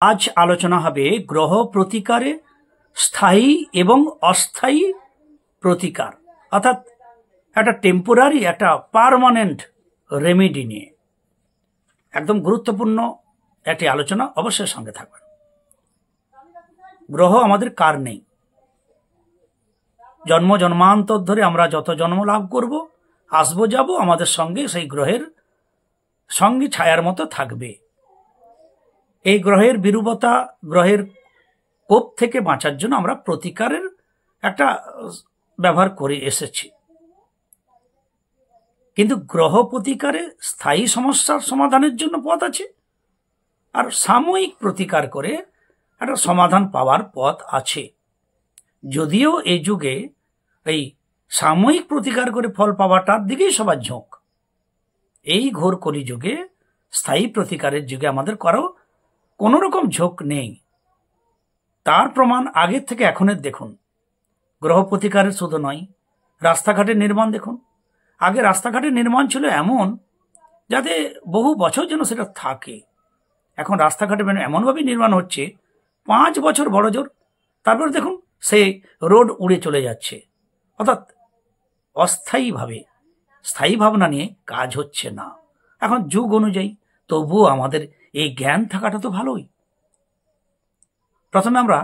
আজ আলোচনা হবে গ্রহ প্রতিকারে স্থায়ী এবং অস্থায়ী প্রতিকার, অর্থাৎ একটা টেম্পোরারি একটা পার্মানেন্ট রেমেডি নিয়ে। একদম গুরুত্বপূর্ণ একটি আলোচনা, অবশ্যই সঙ্গে থাকবেন। গ্রহ আমাদের কার নেই, জন্ম জন্মান্তর ধরে আমরা যত জন্ম লাভ করব, আসবো যাব, আমাদের সঙ্গে সেই গ্রহের সঙ্গে ছায়ার মতো থাকবে। এই গ্রহের বিরূপতা, গ্রহের কোপ থেকে বাঁচার জন্য আমরা প্রতিকারের একটা ব্যবহার করে এসেছি। কিন্তু গ্রহ প্রতিকারে স্থায়ী সমস্যার সমাধানের জন্য পথ আছে, আর সাময়িক প্রতিকার করে একটা সমাধান পাওয়ার পথ আছে। যদিও এই যুগে এই সাময়িক প্রতিকার করে ফল পাওয়াটার দিকেই সবার ঝোঁক, এই ঘোর কলিযুগে স্থায়ী প্রতিকারের যুগে আমাদের কোনো রকম ঝোঁক নেই। তার প্রমাণ আগের থেকে এখনের দেখুন। গ্রহ প্রতিকারের শুধু নয়, রাস্তাঘাটের নির্মাণ দেখুন। আগে রাস্তাঘাটের নির্মাণ ছিল এমন যাতে বহু বছর যেন সেটা থাকে। এখন রাস্তাঘাটে এমনভাবে নির্মাণ হচ্ছে 5 বছর বড় জোর, তারপর দেখুন সেই রোড উড়ে চলে যাচ্ছে। অর্থাৎ অস্থায়ীভাবে, স্থায়ী ভাবনা নিয়ে কাজ হচ্ছে না এখন যুগ অনুযায়ী। তবুও আমাদের এই জ্ঞান থাকাটা তো ভালোই। প্রথমে আমরা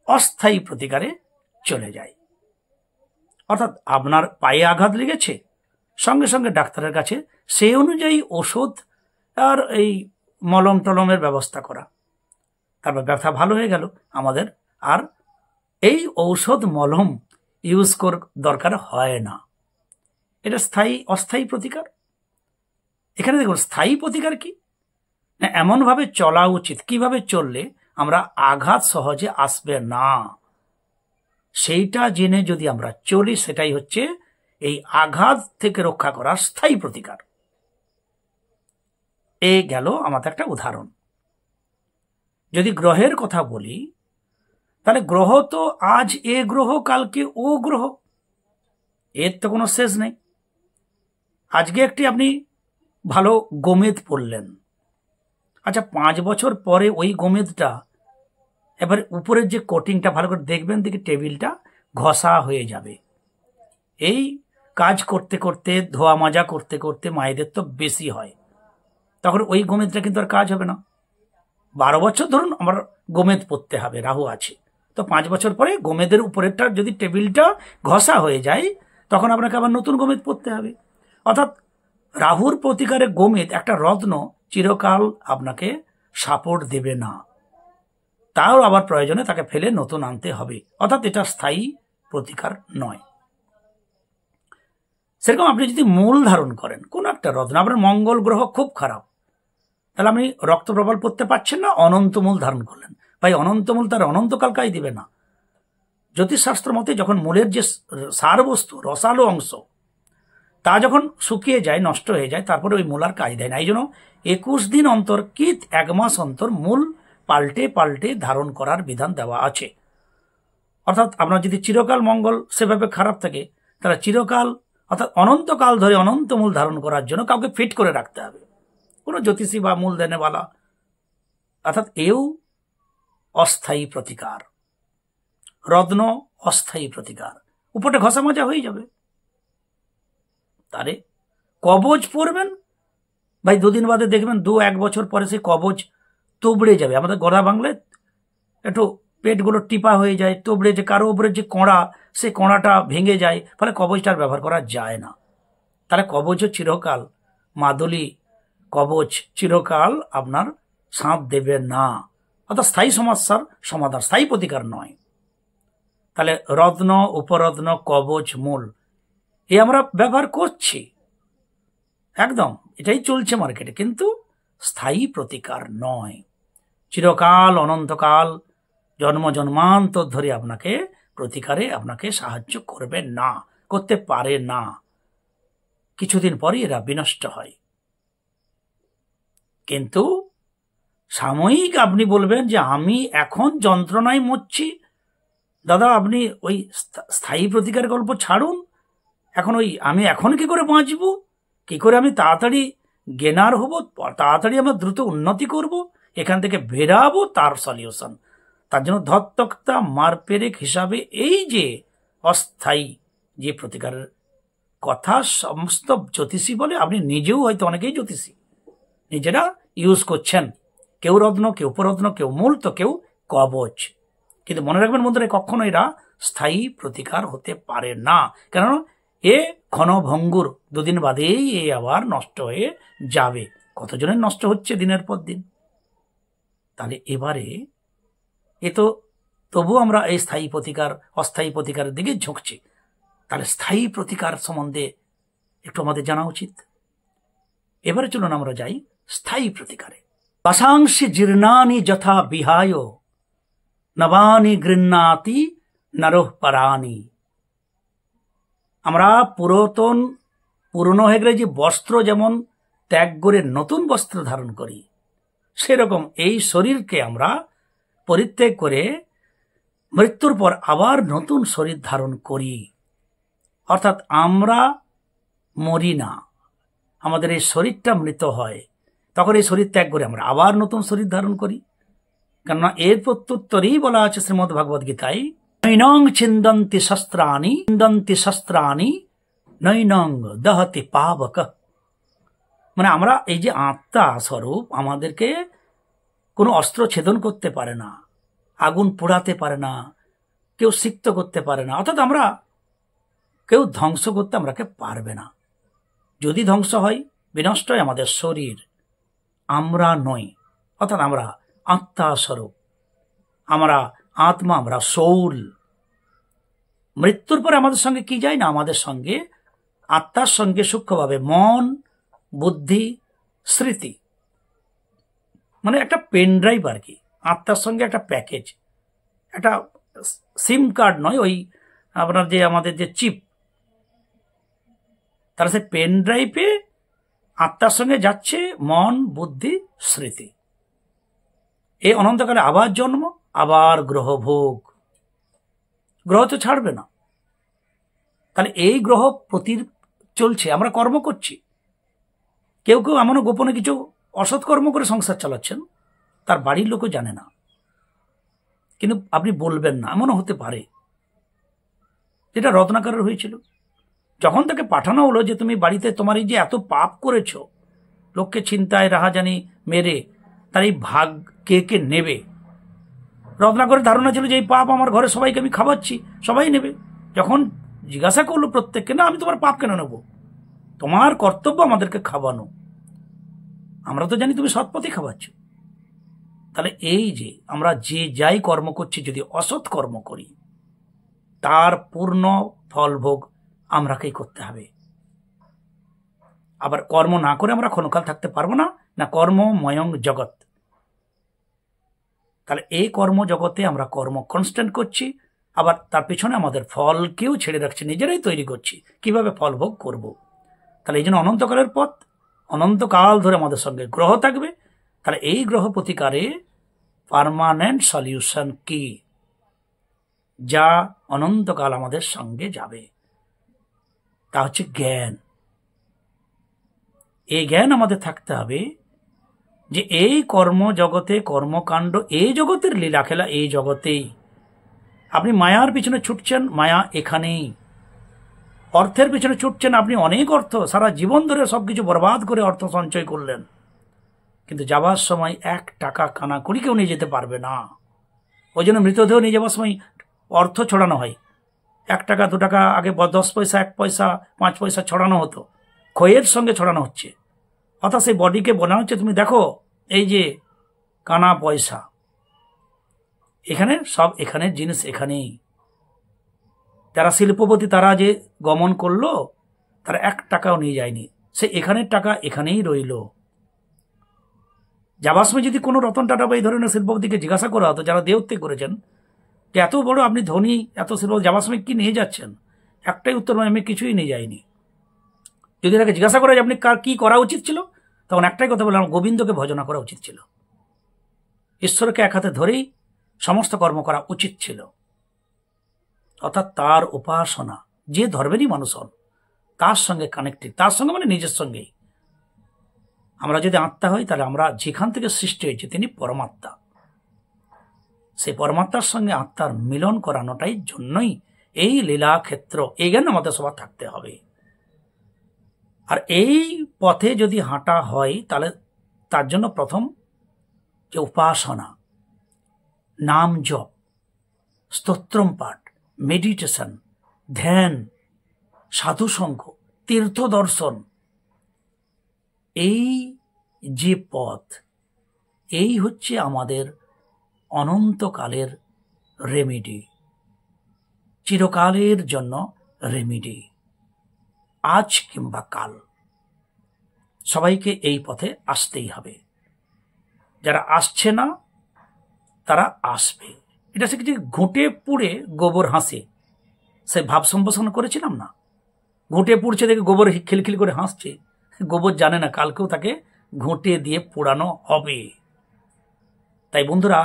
অস্থায়ী প্রতিকারে চলে যাই। অর্থাৎ আপনার পায়ে আঘাত লেগেছে, সঙ্গে সঙ্গে ডাক্তারের কাছে সেই অনুযায়ী ওষুধ আর এই মলম টলমের ব্যবস্থা করা। তারপর ব্যথা ভালো হয়ে গেল, আমাদের আর এই ঔষধ মলম ইউজ দরকার হয় না। এটা স্থায়ী অস্থায়ী প্রতিকার। এখানে দেখুন স্থায়ী প্রতিকার কি না, এমনভাবে চলা উচিত কিভাবে চললে আমরা আঘাত সহজে আসবে না, সেইটা জেনে যদি আমরা চলি, সেটাই হচ্ছে এই আঘাত থেকে রক্ষা করার স্থায়ী প্রতিকার। এ গেল আমাদের একটা উদাহরণ। যদি গ্রহের কথা বলি, তাহলে গ্রহ তো আজ এ গ্রহ, কালকে ও গ্রহ, এর তো কোনো শেষ নেই। আজকে একটি আপনি ভালো গোমেদ পড়লেন, আচ্ছা 5 বছর পরে ওই গোমেদটা এবার উপরের যে কোটিংটা ভালো করে দেখবেন, দেখি টেবিলটা ঘষা হয়ে যাবে। এই কাজ করতে করতে, ধোয়া মাজা করতে করতে মায়েদের তো বেশি হয়, তখন ওই গোমেদটা কিন্তু আর কাজ হবে না। 12 বছর ধরুন আমার গোমেদ পড়তে হবে, রাহু আছে, তো 5 বছর পরে গোমেদের উপরেরটা যদি টেবিলটা ঘষা হয়ে যায়, তখন আপনাকে আবার নতুন গোমেদ পড়তে হবে। অর্থাৎ রাহুর প্রতিকারে গোমেদ একটা রত্ন চিরকাল আপনাকে সাপোর্ট দেবে না, তাও আবার প্রয়োজনে তাকে ফেলে নতুন আনতে হবে। অর্থাৎ এটা স্থায়ী প্রতিকার নয়। সেরকম আপনি যদি মূল ধারণ করেন কোন একটা রত্ন, আপনার মঙ্গল গ্রহ খুব খারাপ, তাহলে আপনি রক্ত প্রবাল পড়তে পারছেন না, অনন্তমূল ধারণ করলেন। ভাই অনন্তমূল তার অনন্তকাল কাজ দিবে না। জ্যোতিষশাস্ত্র মতে যখন মূলের যে সার বস্তু, রসালো অংশ, তা যখন শুকিয়ে যায়, নষ্ট হয়ে যায়, তারপরে ওই মূল আর কাজ দেয় না। এই জন্য 21 দিন অন্তর কি 1 মাস অন্তর মূল পাল্টে পাল্টে ধারণ করার বিধান দেওয়া আছে। অর্থাৎ আপনার যদি চিরকাল মঙ্গল সেভাবে খারাপ থাকে, তাহলে চিরকাল অর্থাৎ অনন্তকাল ধরে অনন্ত মূল ধারণ করার জন্য কাউকে ফিট করে রাখতে হবে, কোনো জ্যোতিষী বা মূল দেনেওয়ালা। অর্থাৎ এও অস্থায়ী প্রতিকার, রত্ন অস্থায়ী প্রতিকার, উপরে ঘষা মাজা হয়ে যাবে। তারে কবচ পরবেন, ভাই 2 দিন বাদে দেখবেন 2-1 বছর পরে সেই কবচ তোবড়ে যাবে। আমাদের গড়া বাংলায় একটু পেটগুলো টিপা হয়ে যায়, তোবড়ে, যে কারো উপরে যে কড়া, সে কড়াটা ভেঙে যায়, ফলে কবচটার ব্যবহার করা যায় না। তাহলে কবচও চিরকাল, মাদুলি কবচ চিরকাল আপনার সাঁত দেবে না। অর্থাৎ স্থায়ী সমস্যার সমাধান, স্থায়ী প্রতিকার নয়। তাহলে রত্ন, উপরত্ন, কবচ, মূল এ আমরা ব্যবহার করছি, একদম এটাই চলছে মার্কেটে, কিন্তু স্থায়ী প্রতিকার নয়। চিরকাল অনন্তকাল জন্ম জন্মান্তর ধরে আপনাকে প্রতিকারে আপনাকে সাহায্য করবে না, করতে পারে না। কিছুদিন পরে এরা বিনষ্ট হয়। কিন্তু সাময়িক আপনি বলবেন যে আমি এখন যন্ত্রণায় মরছি, দাদা আপনি ওই স্থায়ী প্রতিকার গল্প ছাড়ুন। এখন আমি এখন কি করে বাঁচবো, কি করে আমি তাড়াতাড়ি জ্ঞানার হব, তাড়াতাড়ি আমরা দ্রুত উন্নতি করব, এখান থেকে বেরাবো তার সলিউশন। তার জন্য ধত্তক্তা মারপেরেক হিসাবে এই যে অস্থায়ী যে প্রতিকারের কথা সমস্ত জ্যোতিষী বলে, আপনি নিজেও হয়তো অনেকেই জ্যোতিষী নিজেরা ইউজ করছেন, কেউ রত্ন, কেউ উপরত্ন, কেউ মূল, তো কেউ কবচ। কিন্তু মনে রাখবেন বন্ধুরা, কখনো এরা স্থায়ী প্রতিকার হতে পারে না, কারণ এ ক্ষণভঙ্গুর, দুদিন বাদেই এ আবার নষ্ট হয়ে যাবে। কতজনের নষ্ট হচ্ছে দিনের পর দিন। তাহলে এবারে এ তো তবু আমরা এই স্থায়ী প্রতিকার অস্থায়ী প্রতিকারের দিকে ঝুঁকছি। তাহলে স্থায়ী প্রতিকার সম্বন্ধে একটু আমাদের জানা উচিত। এবারে চলুন আমরা যাই স্থায়ী প্রতিকারে। পাশাংশি জীর্ণানি যথা বিহায় নবানি গৃহ্ণাতি নরঃ পরাণি। আমরা পুরনো হয়ে গেলে যে বস্ত্র যেমন ত্যাগ করে নতুন বস্ত্র ধারণ করি, সেরকম এই শরীরকে আমরা পরিত্যাগ করে মৃত্যুর পর আবার নতুন শরীর ধারণ করি। অর্থাৎ আমরা মরি না, আমাদের এই শরীরটা মৃত হয়, তখন এই শরীর ত্যাগ করে আমরা আবার নতুন শরীর ধারণ করি। কেননা এর প্রত্যুত্তরেই বলা আছে শ্রীমদ্ ভগবদ গীতায়, নৈনং ছিন্দন্তি শস্ত্রাণি নৈনং দহতি পাবক। মানে আমরা এই যে আত্মা স্বরূপ, আমাদেরকে কোনো অস্ত্র ছেদন করতে পারে না, আগুন পোড়াতে পারে না, কেউ সিক্ত করতে পারে না, অর্থাৎ আমরা কেউ ধ্বংস করতে আমরাকে পারবে না। যদি ধ্বংস হয়, বিনষ্ট হয় আমাদের শরীর, আমরা নই। অর্থাৎ আমরা আত্মা স্বরূপ, আমরা আত্মা, আমরা সোল। মৃত্যুর পরে আমাদের সঙ্গে কি যায় না, আমাদের সঙ্গে আত্মার সঙ্গে সূক্ষ্মভাবে মন, বুদ্ধি, স্মৃতি, মানে একটা পেন ড্রাইভ আর কি, আত্মার সঙ্গে একটা প্যাকেজ, একটা সিম কার্ড নয়, ওই আপনার যে আমাদের যে চিপ, তারা সেই পেন ড্রাইভে আত্মার সঙ্গে যাচ্ছে মন, বুদ্ধি, স্মৃতি। এই অনন্তকালে আবার জন্ম, আবার গ্রহ ভোগ, গ্রহ তো ছাড়বে না। তাহলে এই গ্রহ প্রতি চলছে, আমরা কর্ম করছি। কেউ কেউ এমনও গোপনে কিছু অসৎ কর্ম করে সংসার চালাচ্ছেন, তার বাড়ির লোকও জানে না, কিন্তু আপনি বলবেন না, এমনও হতে পারে। যেটা রত্নাকরের হয়েছিল, যখন তাকে পাঠানো হলো যে তুমি বাড়িতে তোমার এই যে এত পাপ করেছ, লোককে ছিনতাই, রাহাজানি, মেরে, তার এই ভাগ কে কে নেবে। রত্নাকরের ধারণা ছিল যে এই পাপ আমার ঘরে সবাইকে আমি খাওয়াচ্ছি, সবাই নেবে। যখন জিজ্ঞাসা করলো প্রত্যেককে, না আমি তোমার পাপ কেন নেব, তোমার কর্তব্য আমাদেরকে খাওয়ানো, আমরা তো জানি তুমি সৎপথে খাওয়াচ্ছ। তাহলে এই যে আমরা যে যাই কর্ম করছি, যদি অসৎ কর্ম করি, তার পূর্ণ ফলভোগ আমরাকেই করতে হবে। আবার কর্ম না করে আমরা ক্ষণকাল থাকতে পারবো না, না কর্মময়ং জগৎ। তাহলে এই কর্ম জগতে আমরা কর্ম কনস্ট্যান্ট করছি, আবার তার পিছনে আমাদের ফলকেও ছেড়ে রাখছি, নিজেরাই তৈরি করছি কিভাবে ফল ভোগ করব। তাহলে এই জন্য অনন্তকালের পথ, অনন্তকাল ধরে আমাদের সঙ্গে গ্রহ থাকবে। তাহলে এই গ্রহ প্রতিকারে পার্মানেন্ট সলিউশন কি, যা অনন্তকাল আমাদের সঙ্গে যাবে, তা হচ্ছে জ্ঞান। এই জ্ঞান আমাদের থাকতে হবে যে এই কর্মজগতে, কর্মকাণ্ড, এই জগতের লীলা খেলা এই জগতেই। আপনি মায়ার পিছনে ছুটছেন, মায়া এখানেই। অর্থের পিছনে ছুটছেন, আপনি অনেক অর্থ সারা জীবন ধরে সবকিছু বরবাদ করে অর্থ সঞ্চয় করলেন, কিন্তু যাবার সময় 1 টাকা কানা করি কেউ নিয়ে যেতে পারবে না। ওই জন্য মৃতদেহ নিয়ে যাওয়ার সময় অর্থ ছড়ানো হয়। 1 টাকা 2 টাকা, আগে 10 পয়সা, 1 পয়সা, 5 পয়সা ছড়ানো হতো, ক্ষয়ের সঙ্গে ছড়ানো হচ্ছে। অর্থাৎ সেই বডিকে বলা হচ্ছে, তুমি দেখো এই যে কানা পয়সা, এখানে সব, এখানের জিনিস এখানেই। যারা শিল্পপতি, তারা যে গমন করলো, তারা 1 টাকাও নিয়ে যায়নি, সে এখানের টাকা এখানেই রইল। যাবার সময় যদি কোনো রতন টাটা বা এই ধরনের শিল্পপতিকে জিজ্ঞাসা করা হতো, যারা দেহত্যাগ করেছেন, যে এত বড় আপনি ধনী, এত শিল্প, যাবার সময় কি নিয়ে যাচ্ছেন, একটাই উত্তর, আমি কিছুই নিয়ে যাইনি। যদি তাকে জিজ্ঞাসা করা যে আপনি কি করা উচিত ছিল, তখন একটাই কথা বললাম, গোবিন্দকে ভজনা করা উচিত ছিল, ঈশ্বরকে এক হাতে ধরেই সমস্ত কর্ম করা উচিত ছিল। অর্থাৎ তার উপাসনা, যে ধর্মেরই মানুষ হন, তার সঙ্গে কানেক্টেড, তার সঙ্গে মানে নিজের সঙ্গেই। আমরা যদি আত্মা হই তাহলে আমরা যেখান থেকে সৃষ্টি হয়েছি তিনি পরমাত্মা, সেই পরমাত্মার সঙ্গে আত্মার মিলন করানোটাই জন্যই এই লীলা ক্ষেত্র, এই জ্ঞান আমাদের সবার থাকতে হবে। আর এই পথে যদি হাঁটা হয় তাহলে তার জন্য প্রথম যে উপাসনা, নাম জপ, স্তোত্রম পাঠ, মেডিটেশন, ধ্যান, সাধুসঙ্গ, তীর্থ দর্শন, এই যে পথ, এই হচ্ছে আমাদের অনন্তকালের রেমেডি, চিরকালের জন্য রেমেডি, আজ কিংবা কাল। সবাইকে এই পথে আসতেই হবে। যারা আসছে না তারা আসবে। এটা সে কিছু ঘুঁটে পুড়ে গোবর হাসে, সে ভাব সম্ভাষণ করেছিলাম না, ঘুঁটে পুড়ছে দেখে গোবর খিলখিল করে হাসছে, গোবর জানে না কালকেও তাকে ঘুঁটে দিয়ে পোড়ানো হবে। তাই বন্ধুরা,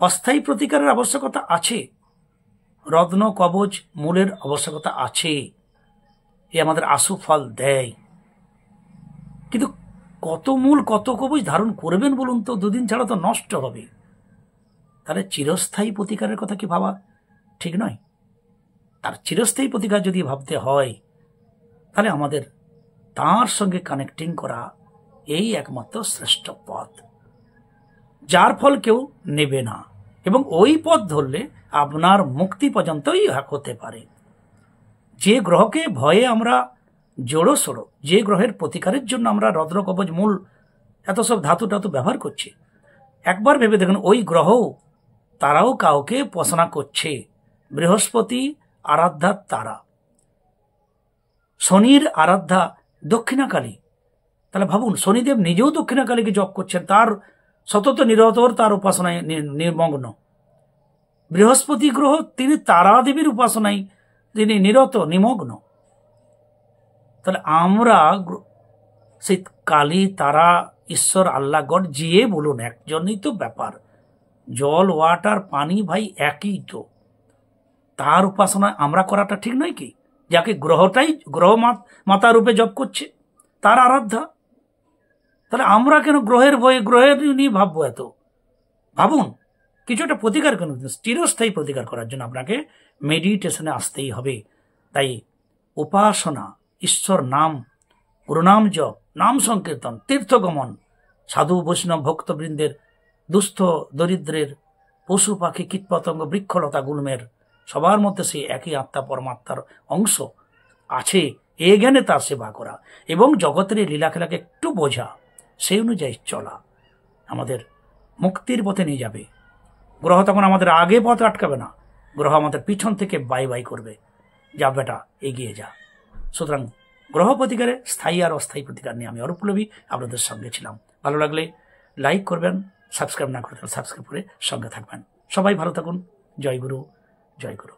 অস্থায়ী প্রতিকারের আবশ্যকতা আছে, রত্ন কবচ মূলের আবশ্যকতা আছে, এ আমাদের আশু ফল দেয়। কিন্তু কত মূল কত কবচ ধারণ করবেন বলুন তো? দুদিন ছাড়া তো নষ্ট হবে। তাহলে চিরস্থায়ী প্রতিকারের কথা কি ভাবা ঠিক নয়? তার চিরস্থায়ী প্রতিকার যদি ভাবতে হয় তাহলে আমাদের তার সঙ্গে কানেক্টিং করা এই একমাত্র শ্রেষ্ঠ পথ, যার ফল কেউ নেবে না, এবং ওই পথ ধরলে আপনার মুক্তি পর্যন্তই হতে পারে। যে গ্রহকে ভয়ে আমরা জোড়ো সোড়ো, যে গ্রহের প্রতিকারের জন্য আমরা রত্ন কবচ মূল এত সব ধাতু টাতু ব্যবহার করছি, একবার ভেবে দেখুন ওই গ্রহ তারাও কাউকে উপাসনা করছে। বৃহস্পতি আরাধ্যা তারা, শনির আরাধ্যা দক্ষিণাকালী। তাহলে ভাবুন, শনিদেব নিজেও দক্ষিণাকালীকে জপ করছেন, তার সতত নিরতর তার উপাসনায় নির্মগ্ন। বৃহস্পতি গ্রহ তিনি তারা দেবীর উপাসনায় তিনি নিরত নিমগ্ন। তাহলে আমরা সেই কালী, তারা, ঈশ্বর, আল্লাহ, গড যে বলুন, একজনই তো ব্যাপার। জল, ওয়াটার, পানি ভাই একই তো। তার উপাসনা আমরা করাটা ঠিক নয় কি? যাকে গ্রহটাই গ্রহ মাতা রূপে জপ করছে, তার আরাধ্যা। তাহলে আমরা কেন গ্রহের ভয়ে গ্রহের নিয়ে ভাববো? এত ভাবুন, কিছু একটা প্রতিকার কেন? চিরস্থায়ী প্রতিকার করার জন্য আপনাকে মেডিটেশনে আসতেই হবে। তাই উপাসনা, ঈশ্বর নাম, গুরুনাম জপ, নাম সংকীর্তন, তীর্থগমন, সাধু বৈষ্ণব ভক্তবৃন্দের, দুস্থ দরিদ্রের, পশু পাখি কীটপতঙ্গ বৃক্ষলতা গুল্মের সবার মধ্যে সেই একই আত্মা পরমাত্মার অংশ আছে, এ জ্ঞানে তার সেবা করা এবং জগতের এই লীলাখেলাকে একটু বোঝা, সেই অনুযায়ী চলা আমাদের মুক্তির পথে নিয়ে যাবে। গ্রহ তখন আমাদের আগে পথ আটকাবে না, গ্রহ আমাদের পিছন থেকে বাই বাই করবে, যা বেটা এগিয়ে যা। সুতরাং গ্রহ প্রতিকারে স্থায়ী আর অস্থায়ী প্রতিকার নিয়ে আমি অরূপ পল্লবী আপনাদের সঙ্গে ছিলাম। ভালো লাগলে লাইক করবেন, সাবস্ক্রাইব না করে সাবস্ক্রাইব করে সঙ্গে থাকবেন। সবাই ভালো থাকুন। জয় গুরু, জয় গুরু।